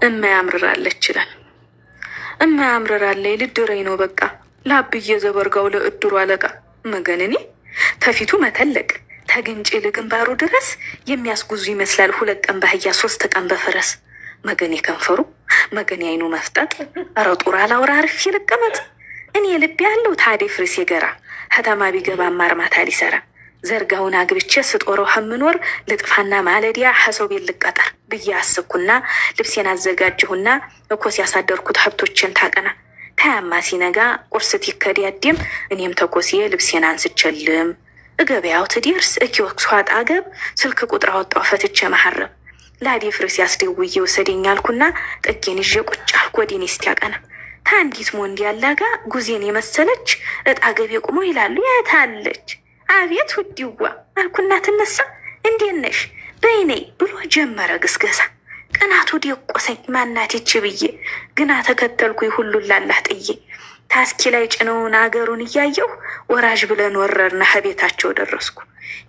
እማያምርራለች ይላል። እማያምርራለች ልድረኝ ነው በቃ ላብዬ ዘበርጋው ለእድሩ አለቃ መገንኔ ተፊቱ መተለቅ ተግንጭ ልግንባሩ ድረስ የሚያስጉዙ ይመስላል 2 ቀን ባህያ 3 ቀን በፈረስ መገን የከንፈሩ መገን አይኑ መፍጠጥ ረጡራ ላውራ አርፌ ልቀመጥ እኔ ልብ ያለው ታዴ ፍርስ የገራ ከተማ ቢገባ ማርማታ ሊሰራ ዘርጋውን አግብቼ ስጦረው ከምኖር ልጥፋና ማለዲያ ሐሰው ቤት ልቀጠር ብዬ አስብኩና ልብሴን አዘጋጅሁና እኮስ ያሳደርኩት ሀብቶችን ታቀና ታያማ ሲነጋ ቁርስ ይከዲያድም እኔም ተኮስዬ ልብሴን አንስቸልም እገበያው ትደርስ እኪወክሱ አጣገብ ስልክ ቁጥር አወጣው ፈትቼ መሐረብ ላዲ ፍርስ ያስደውዬ ወሰደኝ አልኩና ጥጌን ይዤ ቁጭ አልኩ ወዲኔ እስቲያቀና ታንዲት ሞንዲ ያላጋ ጉዜን የመሰለች እጣገብ የቁሞ ይላሉ ያታለች አቤት ውዲዋ አልኩና ትነሳ እንዴት ነሽ በይኔ ብሎ ጀመረ ግስገሳ ቀናቱ ደቆሰኝ ማናት ይች ብዬ ግና ተከተልኩኝ ሁሉን ላላህ ጥዬ ታስኪ ላይ ጭነውን አገሩን እያየሁ ወራጅ ብለን ወረርና ከቤታቸው ደረስኩ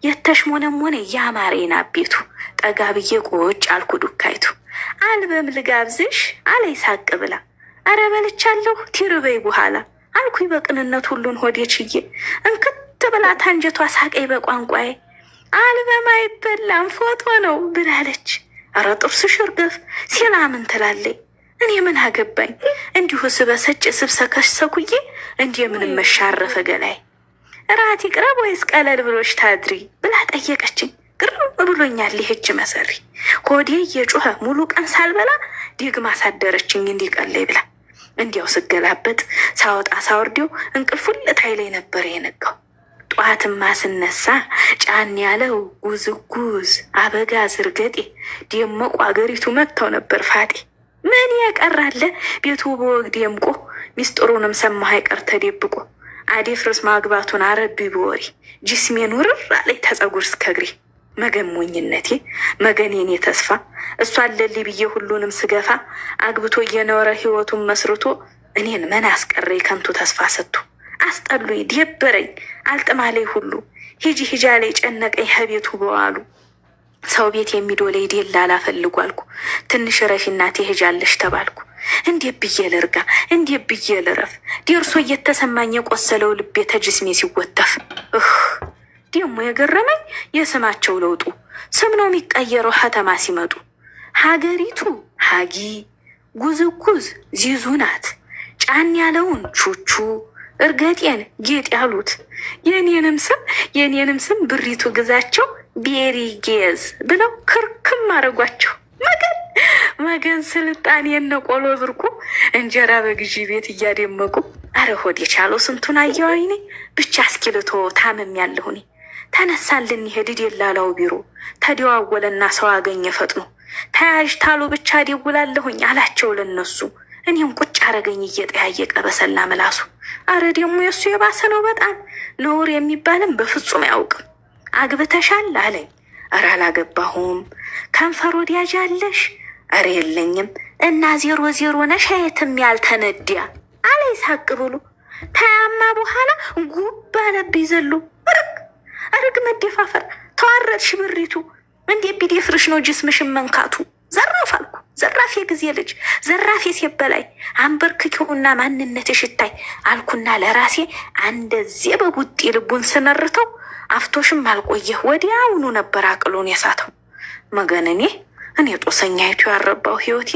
የተሽሞነሞነ ያማሬና ቤቱ ጠጋ ብዬ ቁጭ አልኩ ዱካይቱ አልበም ልጋብዝሽ አለይ ሳቅ ብላ አረ በልቻለሁ ትርበይ በኋላ አልኩኝ በቅንነት ሁሉን ሆዴ ችዬ እንክት ብላ ታንጀቷ ሳቀይ በቋንቋዬ አልበም አይበላም ፎቶ ነው ብላለች። አረ ጥርስሽ እርገፍ ሲላ ምን ትላለይ እኔ ምን አገባኝ እንዲሁ ስበሰጭ ስብሰከሽ ሰኩዬ እንዲህ ምንም መሻረፈ ገላይ ራት ይቅረብ ወይስ ቀለል ብሎሽ ታድሪ ብላ ጠየቀችኝ። ግርም ብሎኛል ይህች መሰሪ ሆዴ እየጮኸ ሙሉ ቀን ሳልበላ ደግማ ሳደረችኝ እንዲቀለይ ብላ እንዲያው ስገላበጥ ሳወጣ ሳወርዴው እንቅልፉን ልታይ ላይ ነበር የነጋው። ጠዋትማ ስነሳ ጫን ያለው ጉዝጉዝ አበጋዝ እርገጤ ደመቁ አገሪቱ መጥተው ነበር ፋጤ ምን ያቀራለ ቤቱ በወግ ደምቆ ሚስጥሩንም ሰማህ አይቀር ተደብቆ አዴፍርስ ማግባቱን አረቢ በወሬ ጅስሜን ውርር አለኝ ተጸጉር እስከ እግሬ መገሞኝነቴ መገኔኔ ተስፋ እሷ አለልኝ ብዬ ሁሉንም ስገፋ አግብቶ እየኖረ ህይወቱን መስርቶ እኔን ምን አስቀረኝ ከንቱ ተስፋ ሰጥቶ አስጠሉኝ ደበረኝ አልጥማለኝ ሁሉ ሂጂ ሂጃ ላይ ጨነቀኝ ከቤቱ በዋሉ ሰው ቤት የሚዶለኝ ደላላ ፈልጉ አልኩ ትንሽ ረፊ እናቴ ሄጃለሽ ተባልኩ እንዴት ብዬ ልርጋ እንዴት ብዬ ልረፍ ደርሶ እየተሰማኝ የቆሰለው ልቤ ተጅስሜ ሲወተፍ ደግሞ የገረመኝ የስማቸው ለውጡ ስም ነው የሚቀየረው ከተማ ሲመጡ ሀገሪቱ ሀጊ ጉዝጉዝ ዚዙ ናት ጫን ያለውን ቹቹ እርገጤን ጌጥ ያሉት የኔንም ስም ብሪቱ ግዛቸው ቤሪ ጌዝ ብለው ክርክም አረጓቸው። መገን ስልጣን የነቆሎ ብርቁ እንጀራ በግዢ ቤት እያደመቁ አረ ሆድ የቻለው ስንቱን አየው አይኔ ብቻ እስኪልቶ ታመም ያለሁኔ ተነሳልን ይሄድ ደላላው ቢሮ ተደዋወለና ሰው አገኘ ፈጥኖ ተያዥ ታሉ ብቻ ደውላለሁኝ አላቸው ለነሱ እኔም ቁጭ አረገኝ እየጠያየቀ በሰላ ምላሱ አረ ደግሞ የሱ የባሰ ነው በጣም ነውር የሚባልም በፍጹም አያውቅም አግብተሻል አለኝ አረ አላገባሁም ከንፈር ወዲያጅ አለሽ አረ የለኝም እና 00 ነሽ የትም ያልተነዲያ አለኝ ሳቅ ብሎ ታያማ በኋላ ጉብ አለብኝ ዘሎ አረግ መደፋፈር ተዋረድሽ ብሪቱ እንዴት ቢደፍርሽ ነው ጅስምሽን መንካቱ ዘራፍ አልኩ ዘራፍ የጊዜ ልጅ ዘራፍ የሴበላይ አንበርክኪውና ማንነትሽ ይታይ አልኩና ለራሴ እንደዚህ በቡጢ ልቡን ስነርተው አፍቶሽም አልቆየህ ወዲያውኑ ነበር አቅሎን የሳተው መገነኔ እኔ ጦሰኛይቱ ያረባው ህይወቴ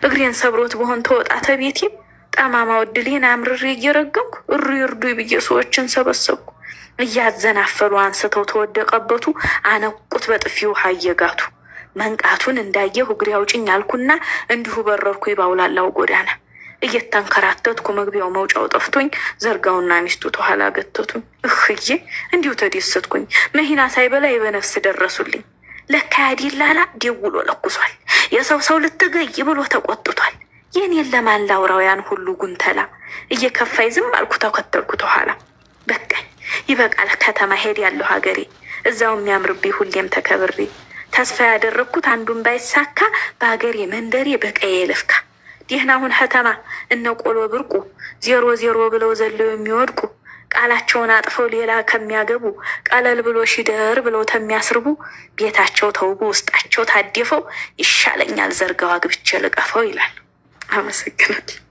እግሬን ሰብሮት በሆን ተወጣተ ቤቴ ጠማማ ወድሌን አምርሬ እየረገምኩ እሩ ይርዱ ብዬ ሰዎችን ሰበሰብኩ እያዘናፈሉ አንስተው ተወደቀበቱ አነቁት በጥፊው ሀየጋቱ መንቃቱን እንዳየሁ እግሬ አውጭኝ አልኩና እንዲሁ በረርኩ ባውላላው ጎዳና እየተንከራተትኩ መግቢያው መውጫው ጠፍቶኝ ዘርጋውና ሚስቱ ተኋላ ገተቱኝ እህዬ እንዲሁ ተደሰትኩኝ መሂና ሳይበላይ በነፍስ ደረሱልኝ ለካ ያዲላላ ደውሎ ለኩሷል የሰው ልትገይ ብሎ ተቆጥቷል የኔን ለማን ላውራውያን ሁሉ ጉንተላ እየከፋይ ዝም አልኩ ተከተልኩ ተኋላ በቃኝ ይበቃል ከተማ ሄድ ያለው ሀገሬ እዛው የሚያምርብኝ ሁሌም ተከብሬ ተስፋ ያደረግኩት አንዱን ባይሳካ በሀገሬ መንደሬ በቀዬ ልፍካ ደህና ሁን ከተማ እነ ቆሎ ብርቁ 00 ብለው ዘለው የሚወድቁ ቃላቸውን አጥፈው ሌላ ከሚያገቡ ቀለል ብሎ ሺደር ብለው ተሚያስርቡ ቤታቸው ተውቡ ውስጣቸው ታድፈው ይሻለኛል ዘርጋው አግብቼ ልቀፈው ይላል። አመሰግናለሁ።